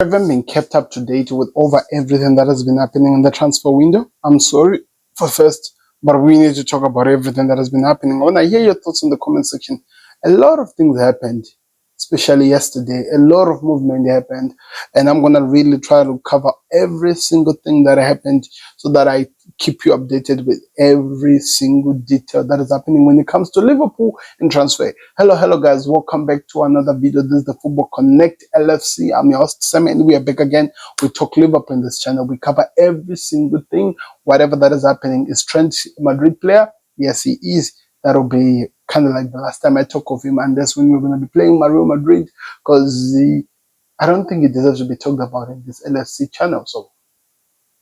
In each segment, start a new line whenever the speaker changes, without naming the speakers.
Haven't been kept up to date with over everything that has been happening in the transfer window. I'm sorry for first, but we need to talk about everything that has been happening. When I hear your thoughts in the comment section, a lot of things happened, especially yesterday. A lot of movement happened, and I'm gonna really try to cover every single thing that happened so that I keep you updated with every single detail that is happening when it comes to Liverpool and transfer. Hello guys, welcome back to another video. This is the Football Connect LFC. I'm your host Sam, and we are back again. We talk Liverpool in this channel. We cover every single thing, whatever that is happening. Is Trent a Madrid player? Yes, he is. That'll be kind of like the last time I talk of him, and that's when we're going to be playing Real Madrid, because I don't think he deserves to be talked about in this LFC channel. So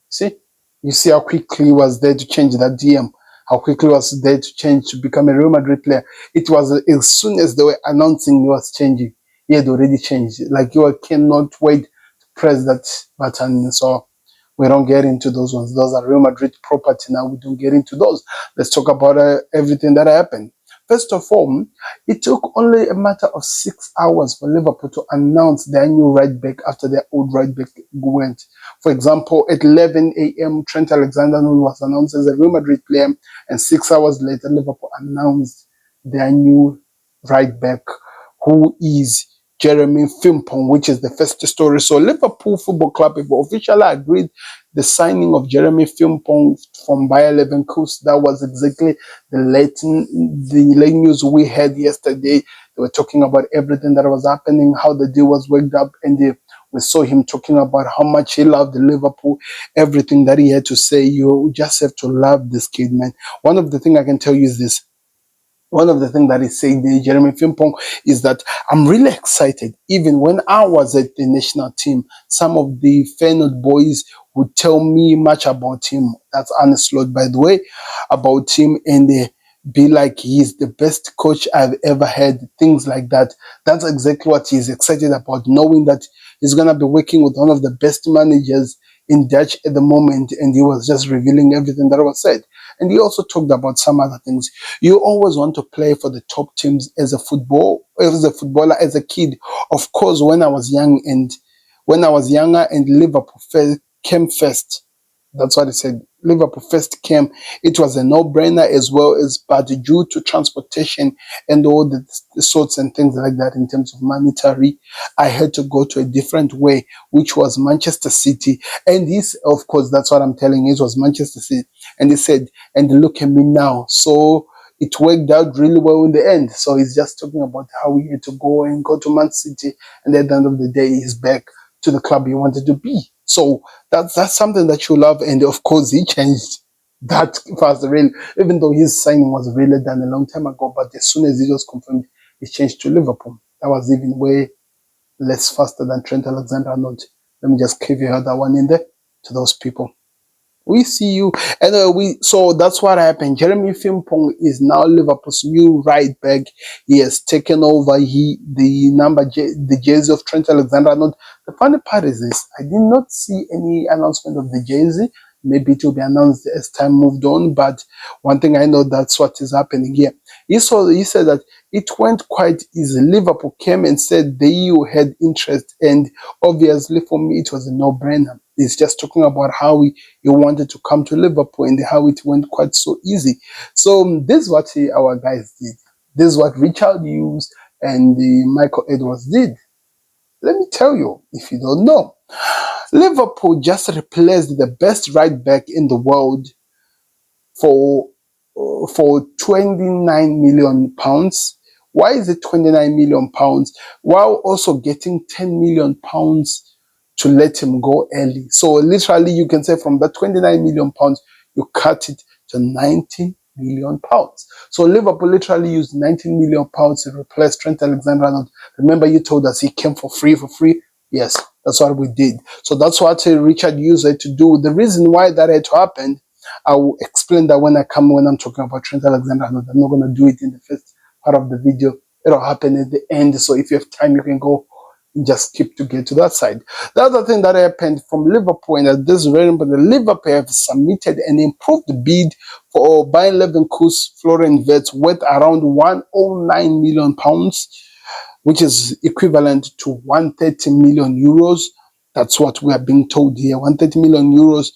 see, you see how quickly he was there to change that DM, how quickly he was there to change to become a Real Madrid player. It was as soon as they were announcing he was changing, he had already changed. Like, you cannot wait to press that button. So we don't get into those ones. Those are Real Madrid property now. We don't get into those. Let's talk about everything that happened. First of all, it took only a matter of 6 hours for Liverpool to announce their new right back after their old right back went. For example, at 11 a.m., Trent Alexander-Arnold was announced as a Real Madrid player, and 6 hours later, Liverpool announced their new right back, who is Jeremy Frimpong, which is the first story. So Liverpool Football Club have officially agreed the signing of Jeremy Frimpong from Bayer Leverkusen. That was exactly the late news we had yesterday. They were talking about everything that was happening, how the deal was worked up, and we saw him talking about how much he loved Liverpool, everything that he had to say. You just have to love this kid, man. One of the things I can tell you is this. One of the things that he said, Jeremy Frimpong, is that I'm really excited. Even when I was at the national team, some of the Feyenoord boys would tell me much about him. That's honest, Lord, by the way, about him, and be like, he's the best coach I've ever had, things like that. That's exactly what he's excited about, knowing that he's going to be working with one of the best managers in Dutch at the moment, and he was just revealing everything that was said. And he also talked about some other things. You always want to play for the top teams as a footballer, as a kid. Of course, when I was younger and Liverpool came first. That's what he said. Liverpool first came. It was a no-brainer as well, as but due to transportation and all the sorts and things like that in terms of monetary, I had to go to a different way, which was Manchester City. And this, of course, that's what I'm telling you, it was Manchester City. And he said, and look at me now. So it worked out really well in the end. So he's just talking about how he had to go to Man City, and at the end of the day, he's back to the club he wanted to be. So that's something that you love. And of course, he changed that fast, really, even though his signing was really done a long time ago. But as soon as he was confirmed, he changed to Liverpool. That was even way less faster than Trent Alexander-Arnold. Let me just give you that one in there to those people. We see you. And so that's what happened. Jeremy Frimpong is now Liverpool's new right back. He has taken over the jersey of Trent Alexander-Arnold. The funny part is this: I did not see any announcement of the jersey. Maybe it will be announced as time moved on. But one thing I know, that's what is happening here. He said that it went quite easy. Liverpool came and said the EU had interest, and obviously for me it was a no-brainer. He's just talking about how he wanted to come to Liverpool and how it went quite so easy. So this is what our guys did. This is what Richard Hughes and Michael Edwards did. Let me tell you, if you don't know, Liverpool just replaced the best right back in the world for 29 million pounds. Why is it 29 million pounds? While also getting 10 million pounds to let him go early. So literally, you can say from that 29 million pounds, you cut it to 19 million pounds. So Liverpool literally used 19 million pounds to replace Trent Alexander-Arnold. Remember, you told us he came for free. Yes, that's what we did. So that's what Richard Hughes had to do. The reason why that had to happen, I will explain that when I'm talking about Trent Alexander-Arnold. I'm not going to do it in the first part of the video. It'll happen at the end. So if you have time, you can go just skip to get to that side. The other thing that happened from Liverpool, and this is very important, Liverpool have submitted an improved bid for Bayer Leverkusen Florian Wirtz worth around 109 million pounds, which is equivalent to 130 million euros. That's what we are being told here. 130 million euros.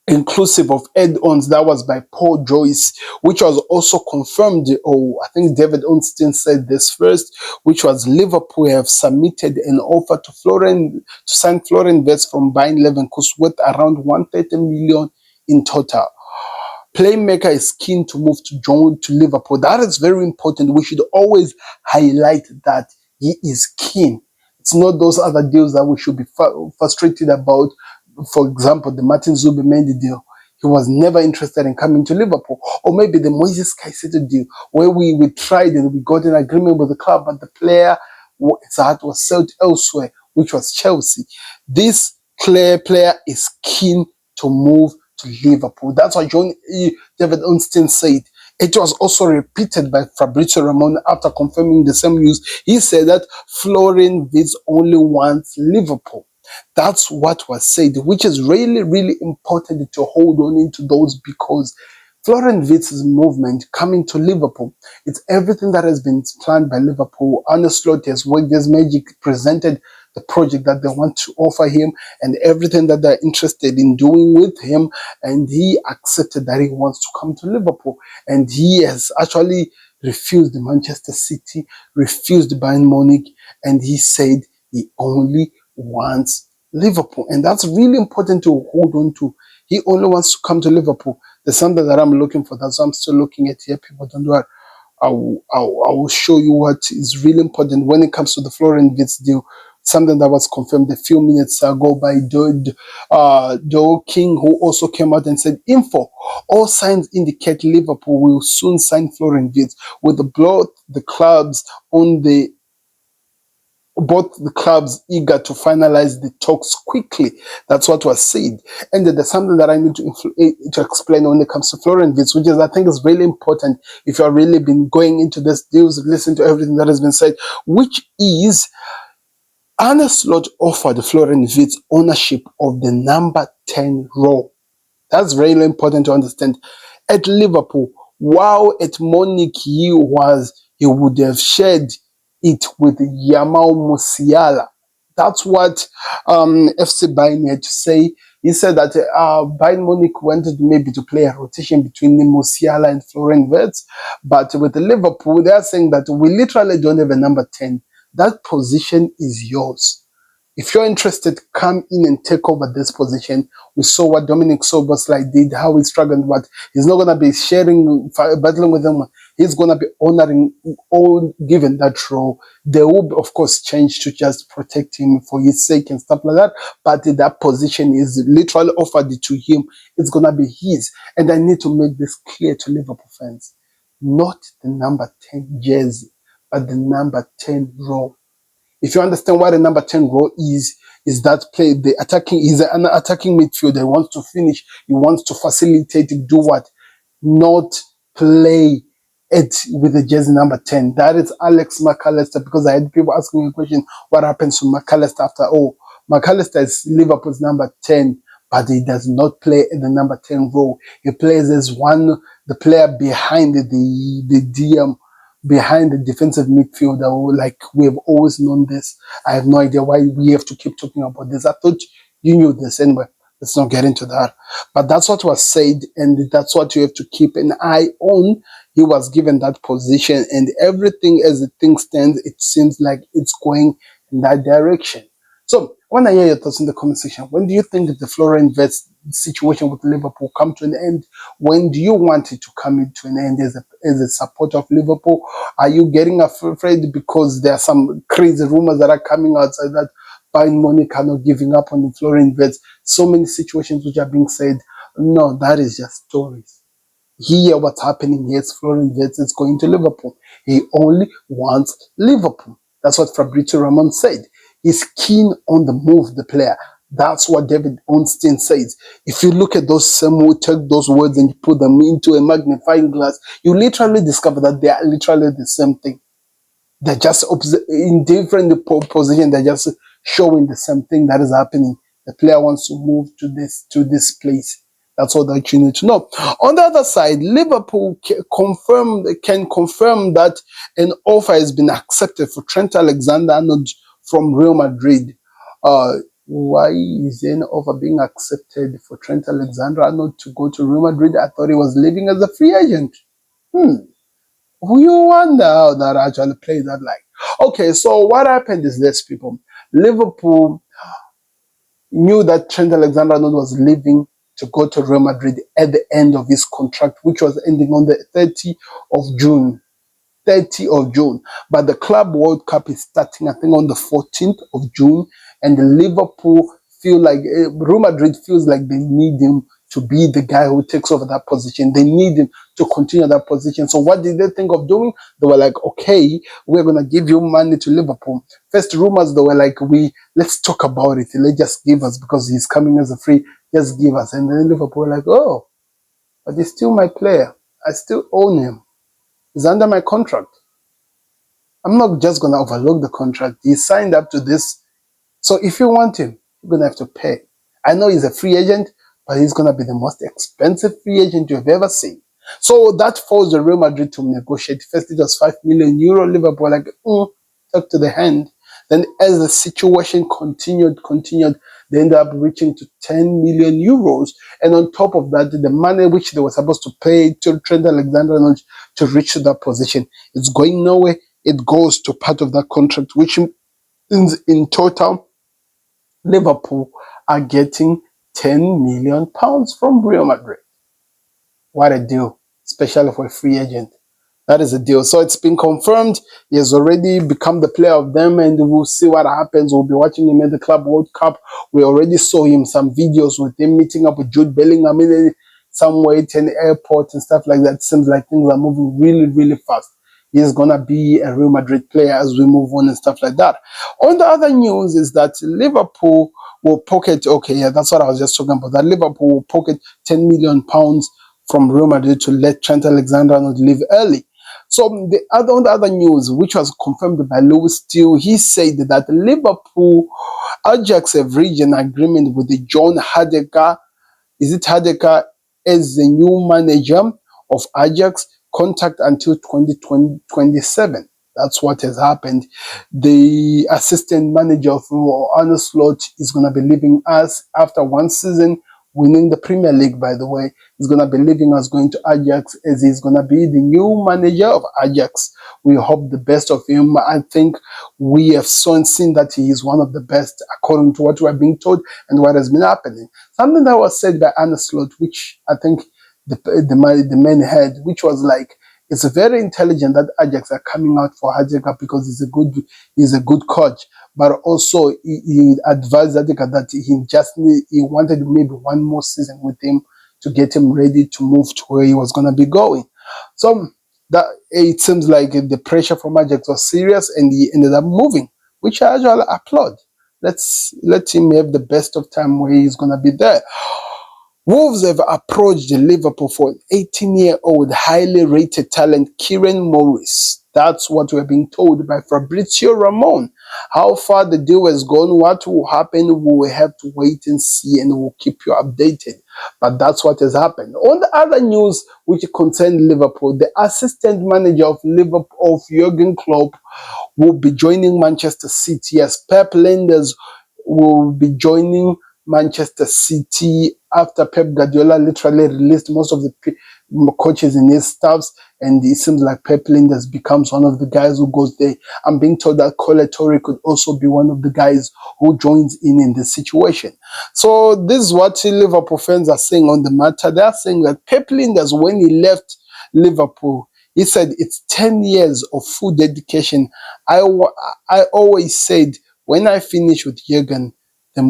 Inclusive of add-ons. That was by Paul Joyce, which was also confirmed. I think David Ornstein said this first, which was Liverpool have submitted an offer to sign Florian Wirtz from Bayern Leverkusen worth around 130 million in total. Playmaker is keen to move to Liverpool. That is very important. We should always highlight that he is keen. It's not those other deals that we should be frustrated about. For example, the Martin Zubimendi deal. He was never interested in coming to Liverpool. Or maybe the Moises Caicedo deal, where we tried and we got an agreement with the club, but the player, his heart was sold elsewhere, which was Chelsea. This player is keen to move to Liverpool. That's what David Ornstein said. It was also repeated by Fabrizio Romano after confirming the same news. He said that Florian Wirtz only wants Liverpool. That's what was said, which is really, really important to hold on into those, because Florian Wirtz's movement coming to Liverpool, it's everything that has been planned by Liverpool. Arne Slot has worked his magic, presented the project that they want to offer him and everything that they're interested in doing with him, and he accepted that he wants to come to Liverpool. And he has actually refused Manchester City, refused Bayern Munich, and he said he only wants Liverpool. And that's really important to hold on to. He only wants to come to Liverpool. There's something that I'm looking for. That's what I'm still looking at here. People, don't worry. I will show you what is really important when it comes to the Florian Wirtz deal. Something that was confirmed a few minutes ago by Joe King, who also came out and said, info, all signs indicate Liverpool will soon sign Florian Wirtz, with both the clubs eager to finalize the talks quickly. That's what was said. And there's something that I need to explain when it comes to Florian Wirtz, which is, I think, is really important. If you have really been going into this deals, listen to everything that has been said, which is Arne Slot offered Florian Wirtz ownership of the number 10 role. That's really important to understand. At Liverpool, while at Munich he would have shared it with Jamal Musiala. That's what FC Bayern had to say. He said that Bayern Munich wanted maybe to play a rotation between Musiala and Florian Wirtz, but with Liverpool, they are saying that we literally don't have a number 10. That position is yours. If you're interested, come in and take over this position. We saw what Dominic Szoboszlai did, how he struggled, but he's not going to be battling with them. He's going to be honoring all given that role. They will, of course, change to just protect him for his sake and stuff like that. But that position is literally offered to him. It's going to be his. And I need to make this clear to Liverpool fans. Not the number 10 jersey, but the number 10 role. If you understand what a number 10 role is that play the attacking, he's an attacking midfielder. He wants to finish, he wants to facilitate, do what? Not play it with the jersey number 10. That is Alex McAllister, because I had people asking a question, what happens to McAllister after? McAllister is Liverpool's number 10, but he does not play in the number 10 role. He plays as the player behind the DM, behind the defensive midfielder. Like, we have always known this. I have no idea why we have to keep talking about this. I thought you knew this anyway. Let's not get into that. But that's what was said, and that's what you have to keep an eye on. He was given that position, and everything as the thing stands, it seems like it's going in that direction. So, when I hear your thoughts in the comment section, when do you think the Florian Wirtz situation with Liverpool come to an end? When do you want it to come into an end as a supporter of Liverpool? Are you getting afraid because there are some crazy rumors that are coming outside that Bayern Munich are not giving up on the Florian Wirtz? So many situations which are being said. No, that is just stories. Here, what's happening here is Florian Wirtz is going to Liverpool. He only wants Liverpool. That's what Fabrizio Romano said. He's keen on the move, the player. That's what David Ornstein says. If you look at those take those words and you put them into a magnifying glass, you literally discover that they are literally the same thing. They're just in different positions. They're just showing the same thing that is happening. The player wants to move to this place. That's all that you need to know. On the other side, Liverpool can confirm that an offer has been accepted for Trent Alexander-Arnold from Real Madrid. Why is there an offer being accepted for Trent Alexander-Arnold to go to Real Madrid? I thought he was leaving as a free agent. You wonder how that actually plays out like. Okay, so what happened is this, people. Liverpool knew that Trent Alexander-Arnold was leaving to go to Real Madrid at the end of his contract, which was ending on the 30th of June. 30th of June. But the Club World Cup is starting, I think, on the 14th of June. And Liverpool feel like, Real Madrid feels like they need him to be the guy who takes over that position. They need him to continue that position. So what did they think of doing? They were like, okay, we're going to give you money to Liverpool. First rumors, they were like, let's talk about it. Let's just give us, because he's coming as a free, just give us. And then Liverpool were like, oh, but he's still my player. I still own him. He's under my contract. I'm not just going to overlook the contract. He signed up to this. So if you want him, you're going to have to pay. I know he's a free agent, but he's going to be the most expensive free agent you've ever seen. So that forced the Real Madrid to negotiate. First, it was €5 million. Liverpool like, talk to the hand. Then as the situation continued, they ended up reaching to €10 million. And on top of that, the money which they were supposed to pay to Trent Alexander-Arnold to reach to that position, it's going nowhere. It goes to part of that contract, which in total, Liverpool are getting £10 million from Real Madrid. What a deal, especially for a free agent. That is a deal. So it's been confirmed. He has already become the player of them, and we'll see what happens. We'll be watching him at the Club World Cup. We already saw him, some videos with him meeting up with Jude Bellingham in some way to an airport and stuff like that. It seems like things are moving really, really fast. He's going to be a Real Madrid player as we move on and stuff like that. On the other news is that Liverpool will pocket, okay, yeah, that's what I was just talking about, that Liverpool will pocket £10 million from Real Madrid to let Trent Alexander-Arnold leave early. So on the other news, which was confirmed by Lewis Steele, he said that Liverpool, Ajax have reached an agreement with the John Heitinga, as the new manager of Ajax, contract until 2027. That's what has happened. The assistant manager of Arne Slot is going to be leaving us after one season, winning the Premier League, by the way. He's going to be leaving us, going to Ajax, as he's going to be the new manager of Ajax. We hope the best of him. I think we have seen that he is one of the best, according to what we are being told and what has been happening. Something that was said by Arne Slot, which I think the man had, which was like, it's very intelligent that Ajax are coming out for Heitinga because he's a good coach. But also he advised Heitinga that he wanted maybe one more season with him to get him ready to move to where he was going to be going. So that it seems like the pressure from Ajax was serious, and he ended up moving, which I actually applaud. Let him have the best of time where he's going to be there. Wolves have approached Liverpool for an 18-year-old highly rated talent, Kieran Morris. That's what we're being told by Fabrizio Ramon. How far the deal has gone, what will happen, we will have to wait and see, and we'll keep you updated. But that's what has happened. On the other news which concerned Liverpool, the assistant manager of Liverpool, of Jurgen Klopp, will be joining Manchester City, as Pep Lenders will be joining Manchester City after Pep Guardiola literally released most of the coaches in his staffs, and it seems like Pep Linders becomes one of the guys who goes there. I'm being told that Cole Torre could also be one of the guys who joins in the situation. So this is what Liverpool fans are saying on the matter. They are saying that Pep Linders, when he left Liverpool, he said it's 10 years of full dedication. I always said, when I finish with Jurgen, that's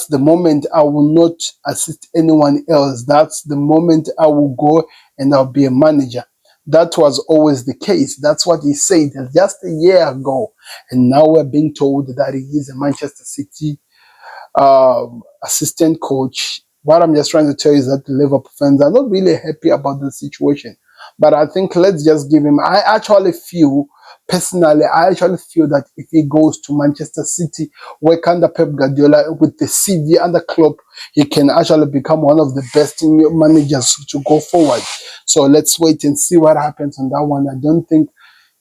the moment I will not assist anyone else. That's the moment I will go and I'll be a manager. That was always the case. That's what he said just a year ago. And now we're being told that he is a Manchester City assistant coach. What I'm just trying to tell you is that the Liverpool fans are not really happy about the situation. But I think let's just give him, personally, I actually feel that if he goes to Manchester City, work under Pep Guardiola with the CV under Klopp, he can actually become one of the best managers to go forward. So let's wait and see what happens on that one. I don't think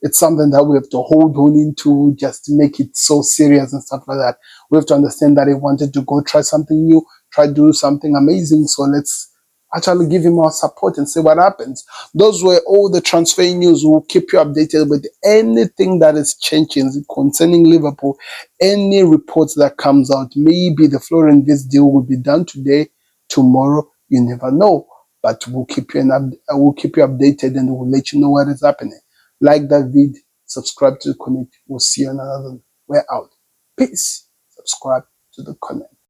it's something that we have to hold on into just to make it so serious and stuff like that. We have to understand that he wanted to go try something new, try to do something amazing. So let's actually give him our support and see what happens. Those were all the transfer news. We'll keep you updated with anything that is changing concerning Liverpool, any reports that comes out. Maybe the Florian Wirtz deal will be done today, tomorrow. You never know. But we'll keep you updated and we'll let you know what is happening. Like that vid, subscribe to the Connect. We'll see you on another one. We're out. Peace. Subscribe to the Connect.